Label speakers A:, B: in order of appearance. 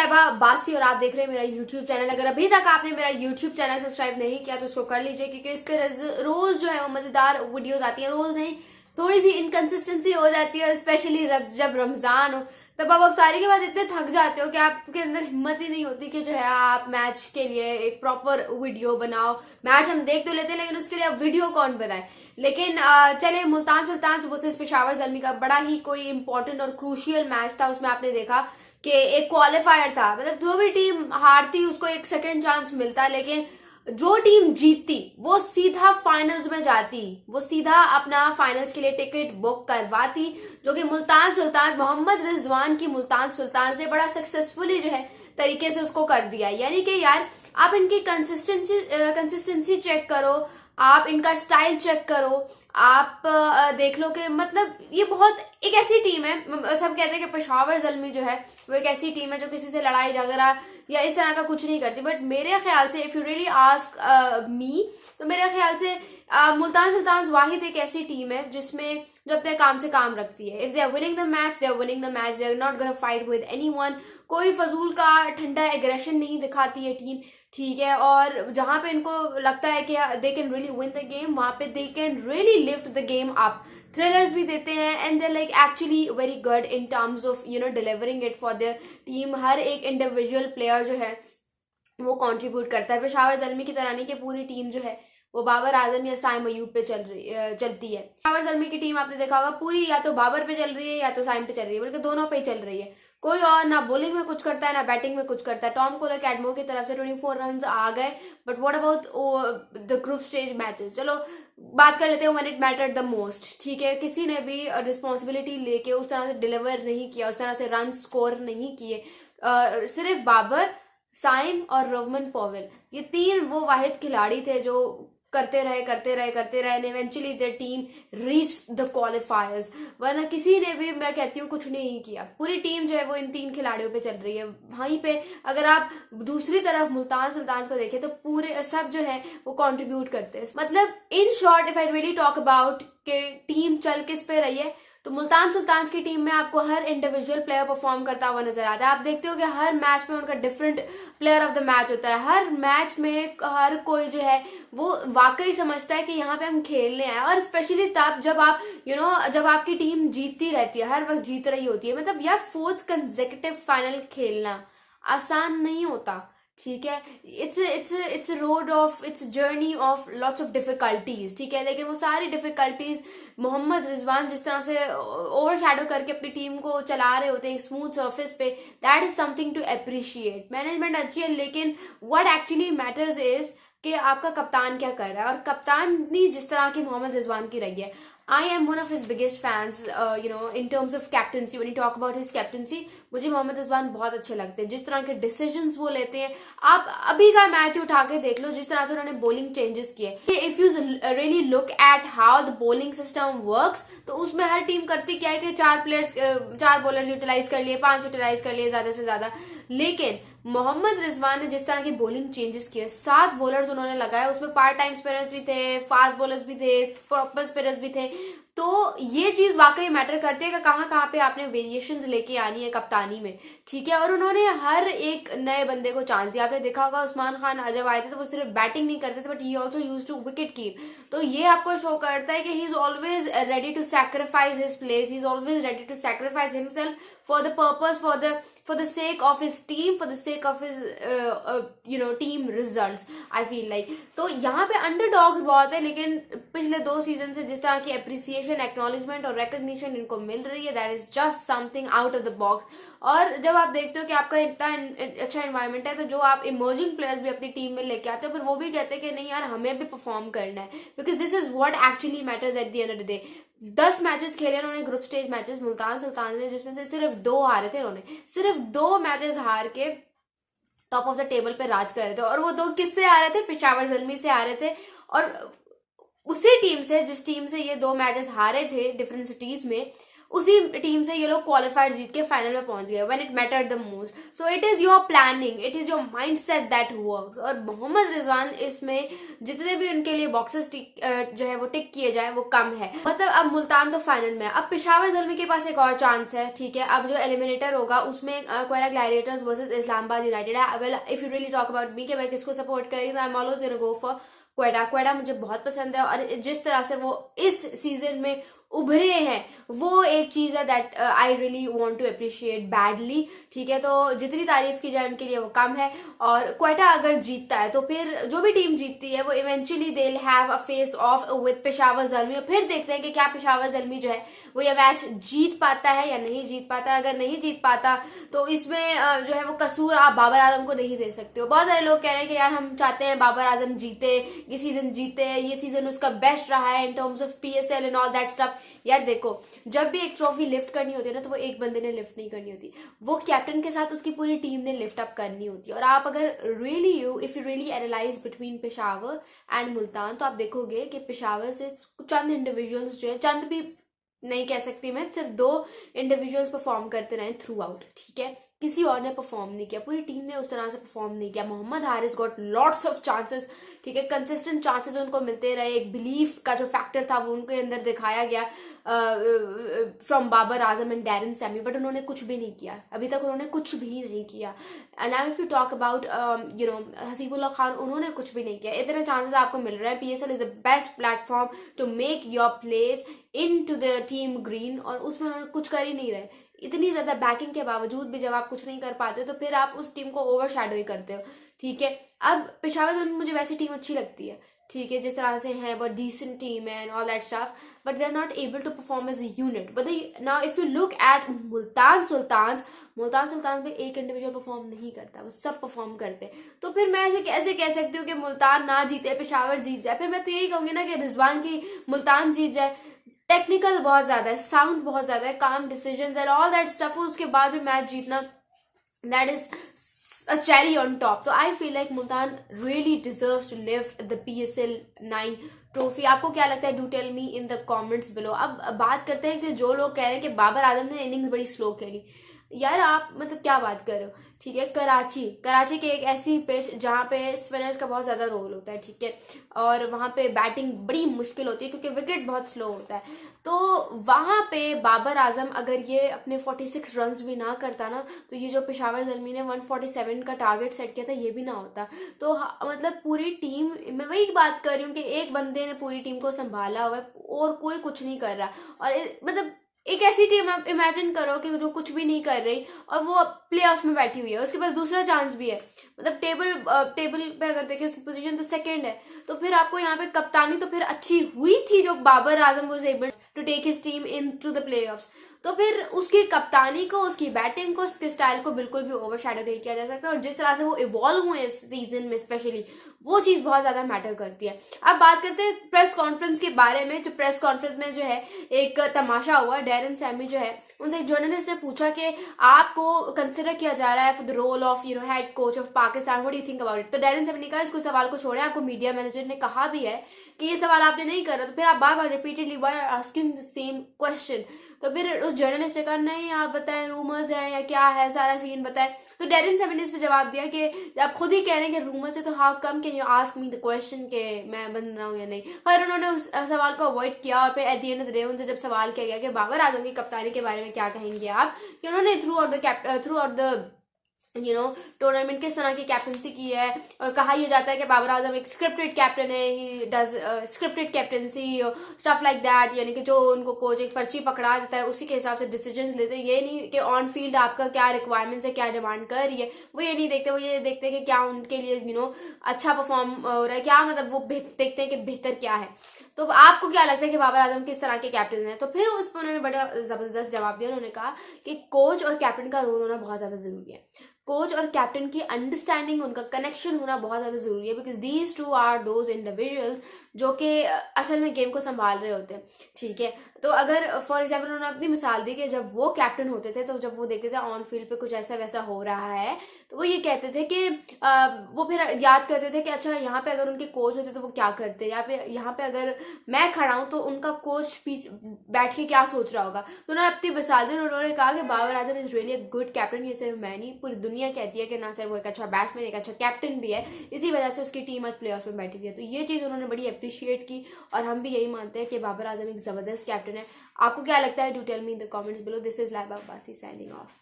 A: तैयबा बासी और आप देख रहे हैं मेरा YouTube चैनल। अगर अभी तक आपने मेरा YouTube चैनल सब्सक्राइब नहीं किया तो उसको कर लीजिए, क्योंकि इस पे रोज जो है वो मजेदार वीडियोस आती हैं। रोज नहीं, थोड़ी सी इनकंसिस्टेंसी हो जाती है, स्पेशली जब रमजान हो, तब आप अफ्तारी के बाद इतने थक जाते हो कि आपके अंदर हिम्मत ही नहीं होती कि जो है आप मैच के लिए एक प्रॉपर वीडियो बनाओ। मैच हम देख तो लेते हैं, लेकिन उसके लिए आप वीडियो कौन बनाए। लेकिन चले, मुल्तान सुल्तान वर्सेस पेशावर ज़ल्मी का बड़ा ही कोई इंपॉर्टेंट और क्रूशियल मैच था। उसमें आपने देखा कि एक क्वालिफायर था, मतलब जो भी टीम हारती उसको एक सेकंड चांस मिलता, लेकिन जो टीम जीतती वो सीधा फाइनल्स में जाती, वो सीधा अपना फाइनल्स के लिए टिकट बुक करवाती, जो कि मुल्तान सुल्तान मोहम्मद रिजवान की मुल्तान सुल्तान से बड़ा सक्सेसफुली जो है तरीके से उसको कर दिया। यानी कि यार आप इनकी कंसिस्टेंसी चेक करो, आप इनका स्टाइल चेक करो, आप देख लो कि मतलब ये बहुत एक ऐसी टीम है। सब कहते हैं कि पेशावर ज़ल्मी जो है वो एक ऐसी टीम है जो किसी से लड़ाई झगड़ा या इस तरह का कुछ नहीं करती, बट मेरे ख्याल से if you really ask me, तो मेरे ख्याल से मुल्तान सुल्तान वाहिद एक ऐसी टीम है जिसमें जो अपने काम से काम रखती है। If they are winning the match, they are winning the match, they are not gonna fight with anyone. कोई फजूल का ठंडा एग्रेशन नहीं दिखाती है टीम, ठीक है। और जहां पे इनको लगता है कि they can really win the game, वहां पे they can really lift the game up. Thrillers भी देते हैं and they like actually very good in terms of delivering it for their team. हर एक इंडिविजुअल प्लेयर जो है वो कंट्रीब्यूट करता है। पेशावर ज़ल्मी की तरह नहीं कि पूरी टीम जो है वो बाबर आजम या साइम अयूब पे चलती है। पेशावर ज़ल्मी की टीम आपने देखा होगा पूरी या तो बाबर पे चल रही है या तो साइम पे चल रही है, बल्कि दोनों पे ही चल रही है। कोई और ना बॉलिंग में कुछ करता है ना बैटिंग में कुछ करता है। टॉम कोलर कैडमो की तरफ से 24 रन आ गए, but what about the group stage matches. चलो बात कर लेते हैं when it mattered the most, ठीक है। किसी ने भी रिस्पॉन्सिबिलिटी लेके उस तरह से डिलीवर नहीं किया, उस तरह से रन स्कोर नहीं किए। सिर्फ बाबर, साइम और रोवमन पॉवेल, ये तीन वो वाहिद खिलाड़ी थे जो करते रहे and eventually their team reach the क्वालिफायर्स। वरना किसी ने भी, मैं कहती हूँ, कुछ नहीं किया। पूरी टीम जो है वो इन तीन खिलाड़ियों पे चल रही है। वहीं पे अगर आप दूसरी तरफ मुल्तान सुल्तान को देखें तो पूरे सब जो है वो कंट्रीब्यूट करते हैं। मतलब in short if I really talk about के टीम चल किस पे रही है, तो मुल्तान सुल्तान की टीम में आपको हर इंडिविजुअल प्लेयर परफॉर्म करता हुआ नजर आता है। आप देखते हो कि हर मैच में उनका different player of the match होता है। हर मैच में हर कोई जो है वो वाकई समझता है कि यहाँ पे हम खेलने आए। और स्पेशली तब जब आप जब आपकी टीम जीतती रहती है, हर वक्त जीत रही होती है। मतलब यार 4th कंसेक्यूटिव फाइनल खेलना आसान नहीं होता, ठीक है। It's road of, it's journey of lots of difficulties, ठीक है। लेकिन वो सारी डिफिकल्टीज मोहम्मद रिजवान जिस तरह से ओवरशैडो करके अपनी टीम को चला रहे होते हैं स्मूथ सरफेस पे, that is something to appreciate. Management अच्छी है, लेकिन व्हाट एक्चुअली मैटर्स इज कि आपका कप्तान क्या कर रहा है। और कप्तानी जिस तरह की मोहम्मद रिजवान की रही है, I am one of his biggest fans, in terms of captaincy. When you talk about his captaincy, मुझे मोहम्मद रिजवान बहुत अच्छे लगते हैं। जिस तरह के डिसीजंस वो लेते हैं, आप अभी का मैच उठा के देख लो, जिस तरह से उन्होंने बॉलिंग चेंजेस किए। If you really look at how the bowling system works, तो उसमें हर टीम करती क्या है कि 4 बॉलर्स यूटिलाइज कर लिए, 5 यूटिलाइज कर लिए ज्यादा से ज्यादा। लेकिन मोहम्मद रिजवान ने जिस तरह की बॉलिंग चेंजेस किए, 7 बॉलर्स उन्होंने लगाए, उसमें पार्ट टाइम स्पिनर्स भी थे, फास्ट बॉलर्स भी थे, प्रॉपर स्पिनर्स भी थे। तो ये चीज वाकई मैटर करती है कि कहाँ पे आपने वेरिएशंस लेके आनी है कप्तानी में, ठीक है। और उन्होंने हर एक नए बंदे को चांस दिया। आपने देखा होगा उस्मान खान जब आए थे तो वो सिर्फ बैटिंग नहीं करते थे, but he also use to wicket keep. तो ये आपको शो करता है कि he is always ready to sacrifice his place, he is always ready to sacrifice himself for the purpose, for the sake of his team, for the sake of his team results, I feel like। तो यहाँ पे underdogs बहुत है, लेकिन पिछले 2 season से जिस तरह की अप्रिसिएशन, एक्नॉलेजमेंट और रिकग्निशन इनको मिल रही है, that is just something out of the box. और जब आप देखते हो कि आपका इतना अच्छा एनवायरनमेंट है, तो जो आप इमर्जिंग प्लेयर्स भी अपनी टीम में लेके आते हो, फिर वो भी कहते हैं कि नहीं यार हमें भी परफॉर्म करना है, because this is what actually matters at the end of the day. 10 matches खेले उन्होंने, group stage matches Multan Sultan ने, जिसमें से सिर्फ 2 हारे थे। उन्होंने सिर्फ 2 मैचेस हार के टॉप ऑफ द टेबल पे राज कर रहे थे। और वो 2 किससे आ रहे थे? पेशावर ज़ल्मी से आ रहे थे। और उसी टीम से जिस टीम से ये 2 मैचेस हारे थे डिफरेंट सिटीज में, उसी टीम से ये लोग क्वालिफायर जीत के फाइनल में पहुंच गए when it mattered the most. So it is your planning, it is your mindset that works. और मोहम्मद रिजवान इसमें जितने भी उनके लिए बॉक्सेस जो है वो टिक किए जाए वो कम है. मतलब अब मुल्तान तो फाइनल में है, अब पेशावर ज़ल्मी के पास एक और चांस है. ठीक है, अब जो एलिमिनेटर होगा उसमें Quetta Gladiators versus Islamabad United है. Well if you really talk about me कि मैं किसको सपोर्ट कर रही हूँ, I am always gonna go for Quetta. Quetta मुझे बहुत पसंद है और जिस तरह से वो इस सीजन में उभरे हैं वो एक चीज है that I really want to appreciate badly. ठीक है, तो जितनी तारीफ की जाए उनके लिए वो कम है. और क्वेटा अगर जीतता है तो फिर जो भी टीम जीतती है वो eventually they will have a face of with Peshawar Zalmi. फिर देखते हैं कि क्या पेशावर ज़ल्मी जो है वो ये मैच जीत पाता है या नहीं जीत पाता. अगर नहीं जीत पाता तो इसमें जो है वो कसूर आप बाबर आजम को नहीं दे सकते हो. बहुत सारे लोग कह रहे हैं कि यार हम चाहते हैं बाबर आजम जीते, ये सीजन जीते, ये सीजन उसका बेस्ट रहा है इन terms of PSL and all that stuff. यार देखो, जब भी एक ट्रॉफी लिफ्ट करनी होती है ना तो वो एक बंदे ने लिफ्ट नहीं करनी होती, वो कैप्टन के साथ उसकी पूरी टीम ने लिफ्ट अप करनी होती है. और आप अगर if you really analyse between Peshawar and Multan तो आप देखोगे कि पेशावर से चंद इंडिविजुअल्स जो है, चंद भी नहीं कह सकती मैं, सिर्फ 2 इंडिविजुअल्स परफॉर्म करते रहे थ्रू आउट. ठीक है, किसी और ने परफॉर्म नहीं किया, पूरी टीम ने उस तरह से परफॉर्म नहीं किया. Mohammad Haris got lots of chances. ठीक है, कंसिस्टेंट चांसेस उनको मिलते रहे. एक बिलीफ का जो फैक्टर था वो उनके अंदर दिखाया गया from Babar Azam and Darren Sammy, but उन्होंने कुछ भी नहीं किया. अभी तक उन्होंने कुछ भी नहीं किया. And now if you talk about Hasibullah Khan, उन्होंने कुछ भी नहीं किया. इतने चांसेस आपको मिल रहे हैं. PSL is the best platform to make your place in to the team green, और उसमें उन्होंने कुछ कर ही नहीं रहे. इतनी ज्यादा बैकिंग के बावजूद भी जब आप कुछ नहीं कर पाते तो फिर आप उस टीम को ओवरशैडो ही करते हो. ठीक है, अब पेशावर ज़ल्मी मुझे वैसी टीम अच्छी लगती है. ठीक है, जिस तरह से है बहुत डिसेंट टीम है and all that stuff, but they are not able to perform as a unit. But now if you look at Multan Sultans पे एक इंडिविजुअल परफॉर्म नहीं करता, वो सब परफॉर्म करते हैं. तो फिर मैं ऐसे कैसे कह सकती हूँ कि मुल्तान ना जीते पेशावर जीत जाए. फिर मैं तो यही कहूंगी ना कि रिजवान की मुल्तान जीत जाए. टेक्निकल बहुत ज्यादा है, साउंड बहुत ज्यादा है, काम decisions and all that stuff, उसके बाद भी मैच जीतना that is a cherry on top. So I feel like Multan really deserves to lift the PSL 9 trophy. आपको क्या लगता है? Do tell me in the comments below. अब बात करते हैं कि जो लोग कह रहे हैं कि बाबर आजम ने इनिंग्स बड़ी स्लो खेली. यार आप मतलब क्या बात कर रहे हो? ठीक है, कराची के एक ऐसी पिच जहाँ पे स्पिनर्स का बहुत ज्यादा रोल होता है. ठीक है, और वहाँ पे बैटिंग बड़ी मुश्किल होती है क्योंकि विकेट बहुत स्लो होता है. तो वहाँ पे बाबर आजम अगर ये अपने 46 रन्स भी ना करता ना तो ये जो पेशावर ज़ल्मी ने 147 का टारगेट सेट किया था ये भी ना होता. तो मतलब पूरी टीम, मैं वही बात कर रही हूँ कि एक बंदे ने पूरी टीम को संभाला हुआ है और कोई कुछ नहीं कर रहा. और मतलब एक ऐसी टीम आप इमेजिन करो कि जो कुछ भी नहीं कर रही और वो प्ले ऑफ में बैठी हुई है, उसके पास दूसरा चांस भी है. मतलब टेबल पे अगर देखें उसकी पोजीशन तो सेकंड है. तो फिर आपको यहाँ पे कप्तानी तो फिर अच्छी हुई थी जो Babar Azam was able to take his team in to the playoffs. तो फिर उसकी कप्तानी को, उसकी बैटिंग को, उसके स्टाइल को बिल्कुल भी ओवरशैडो नहीं किया जा सकता. और जिस तरह से वो इवॉल्व हुए इस सीजन में स्पेशली, वो चीज बहुत ज्यादा मैटर करती है. अब बात करते हैं प्रेस कॉन्फ्रेंस के बारे में. जो प्रेस कॉन्फ्रेंस में जो है एक तमाशा हुआ. डैरन सैमी जो है, उनसे एक जर्नलिस्ट ने पूछा कि आपको कंसिडर किया जा रहा है for the role of head coach of Pakistan, what do you think about it. तो डैरन सैमी ने कहा इसको सवाल को छोड़े, आपको मीडिया मैनेजर ने कहा भी है कि ये सवाल आपने नहीं करा, तो फिर आप बार बार repeatedly why are asking the same question. तो फिर उस जर्नलिस्ट ने कहा नहीं आप बताएं, रूमर्स हैं या क्या है, सारा सीन बताएं. तो डैरन सैमी ने इस पर जवाब दिया कि आप खुद ही कह रहे हैं कि रूमर्स है तो how come can you ask me the question के मैं बन रहा हूँ या नहीं. फिर उन्होंने उस सवाल को अवॉइड किया और फिर at the end of the day उनसे जब सवाल किया गया कि बाबर आजम की कप्तानी के बारे में क्या कहेंगे आप, कि उन्होंने थ्रू आउट द टूर्नामेंट किस तरह की कैप्टनसी की है. और कहा यह जाता है कि बाबर आजम एक स्क्रिप्टेड कैप्टन है, he does scripted captaincy stuff like that. यानी कि जो उनको कोच एक पर्ची पकड़ा देता है उसी के हिसाब से डिसीजंस लेते हैं. ये नहीं कि ऑन फील्ड आपका क्या रिक्वायरमेंट्स है, क्या डिमांड कर रही है, वो ये नहीं देखते. वो ये देखते हैं कि क्या उनके लिए अच्छा परफॉर्म हो रहा है, क्या मतलब वो देखते हैं कि बेहतर क्या है. तो आपको क्या लगता है कि बाबर आजम किस तरह के कैप्टन है? तो फिर उस पर उन्होंने बड़ा जबरदस्त जवाब दिया. उन्होंने कहा कि कोच और कैप्टन का रोल होना बहुत ज्यादा जरूरी है. कोच और कैप्टन की अंडरस्टैंडिंग, उनका कनेक्शन होना बहुत ज़्यादा ज़रूरी है, because these two are those individuals जो कि असल में गेम को संभाल रहे होते हैं, ठीक है। तो अगर फॉर एग्जाम्पल उन्होंने अपनी मिसाल दी कि जब वो कैप्टन होते थे तो जब वो देखते थे ऑन फील्ड पे कुछ ऐसा वैसा हो रहा है तो वो ये कहते थे कि वो फिर याद करते थे कि अच्छा यहाँ पे अगर उनके कोच होते तो वो क्या करते, यहाँ पे अगर मैं खड़ा हूँ तो उनका कोच बैठ के क्या सोच रहा होगा। तो उन्होंने अपनी मिसाल दी, उन्होंने कहा कि Babar Azam is really a good captain. ये सिर्फ मैं नहीं, पूरी दुनिया कहती है कि ना सिर्फ वो एक अच्छा बैट्समैन, एक अच्छा कैप्टन भी है, इसी वजह से उसकी टीम आज प्ले ऑफ में बैठी हुई है। तो ये चीज़ उन्होंने बड़ी अप्रिशिएट की और हम भी यही मानते हैं कि बाबर आजम एक ज़बरदस्त कैप्टन है। आपको क्या लगता है? Do tell me in the comments below. This is Laiba Abbasi signing of.